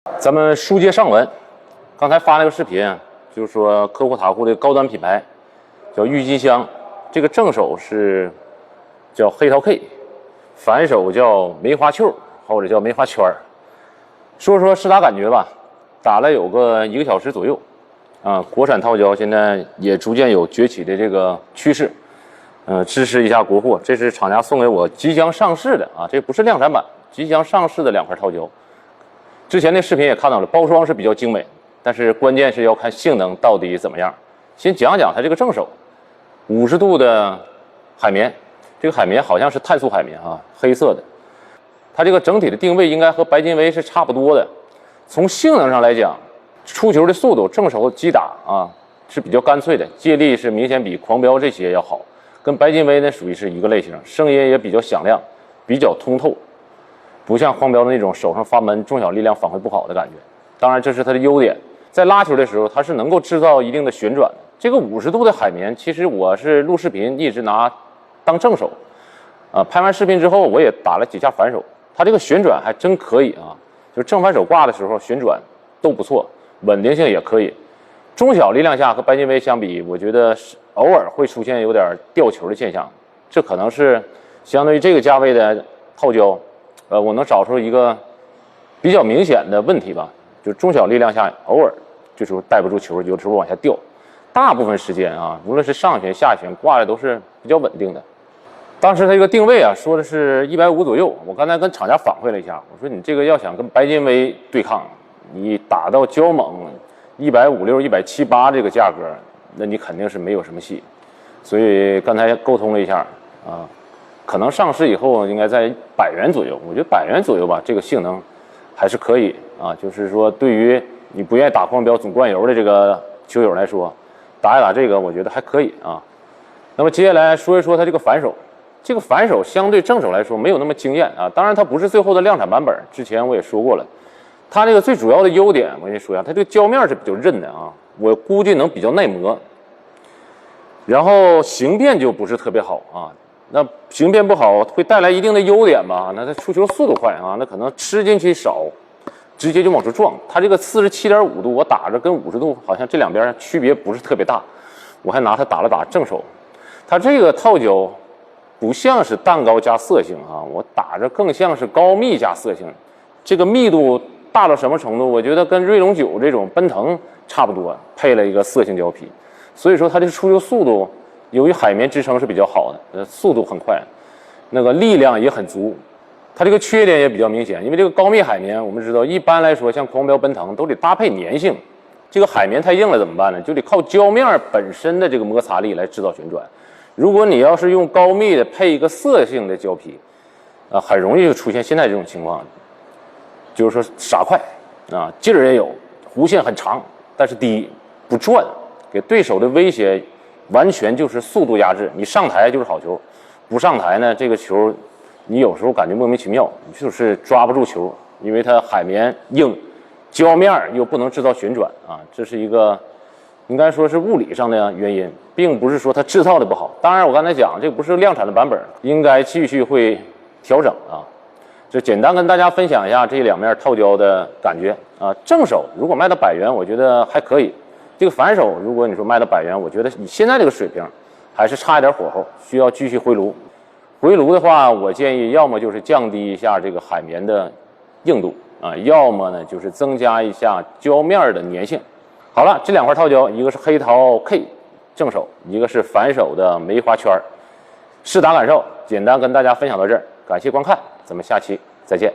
咱们书接上文，刚才发那个视频，就是说科库塔库的高端品牌叫郁金香，这个正手是叫黑桃 K， 反手叫梅花球或者叫梅花圈儿。说说试打感觉吧，打了有个1个小时左右，国产套胶现在也逐渐有崛起的这个趋势，支持一下国货。这是厂家送给我即将上市的这不是量产版，即将上市的2块套胶。之前那视频也看到了，包装是比较精美，但是关键是要看性能到底怎么样。先讲讲它这个正手，50度的海绵，这个海绵好像是碳素海绵黑色的。它这个整体的定位应该和白金威是差不多的。从性能上来讲，出球的速度，正手击打是比较干脆的，借力是明显比狂飙这些要好，跟白金威呢属于是一个类型，声音也比较响亮，比较通透。不像狂飙的那种手上发闷、中小力量返回不好的感觉。当然，这是它的优点。在拉球的时候，它是能够制造一定的旋转的。这个50度的海绵，其实我是录视频一直拿当正手，拍完视频之后，我也打了几下反手，它这个旋转还真可以就是正反手挂的时候旋转都不错，稳定性也可以。中小力量下和白金威相比，我觉得偶尔会出现有点掉球的现象，这可能是相对于这个价位的套胶。我能找出一个比较明显的问题吧，就中小力量下偶尔这时候带不住球，有的时候往下掉，大部分时间无论是上旋下旋挂的都是比较稳定的。当时它这个定位说的是150左右，我刚才跟厂家反馈了一下，我说你这个要想跟白金威对抗，你打到胶猛156、178这个价格，那你肯定是没有什么戏。所以刚才沟通了一下可能上市以后应该在100元左右，我觉得100元左右吧，这个性能还是可以就是说对于你不愿意打狂飙总灌油的这个球友来说，打一打这个我觉得还可以那么接下来说一说它这个反手，这个反手相对正手来说没有那么惊艳当然它不是最后的量产版本，之前我也说过了。它这个最主要的优点我跟你说一下，它这个胶面是比较韧的我估计能比较耐磨，然后形变就不是特别好那形变不好会带来一定的优点吧？那它出球速度快那可能吃进去少，直接就往出撞。它这个47.5度，我打着跟50度好像这两边区别不是特别大。我还拿它打了打正手，它这个套胶不像是蛋糕加色性我打着更像是高密加色性。这个密度大到什么程度？我觉得跟锐龙9这种奔腾差不多，配了一个色性胶皮，所以说它这个出球速度。由于海绵支撑是比较好的，速度很快，那个力量也很足。它这个缺点也比较明显，因为这个高密海绵，我们知道一般来说像狂飙、奔腾都得搭配粘性，这个海绵太硬了怎么办呢？就得靠胶面本身的这个摩擦力来制造旋转。如果你要是用高密的配一个色性的胶皮，很容易就出现现在这种情况，就是说傻快劲儿也有，弧线很长，但是低不转，给对手的威胁。完全就是速度压制，你上台就是好球，不上台呢，这个球你有时候感觉莫名其妙，就是抓不住球，因为它海绵硬，胶面又不能制造旋转这是一个应该说是物理上的原因，并不是说它制造的不好。当然我刚才讲这不是量产的版本，应该继续会调整这简单跟大家分享一下这2面套胶的感觉正手如果卖到100元，我觉得还可以。这个反手，如果你说卖到100元，我觉得你现在这个水平还是差一点火候，需要继续回炉。回炉的话，我建议要么就是降低一下这个海绵的硬度要么呢就是增加一下胶面的粘性。好了，这2块套胶，一个是黑桃 K 正手，一个是反手的梅花圈。试打感受简单跟大家分享到这儿，感谢观看，咱们下期再见。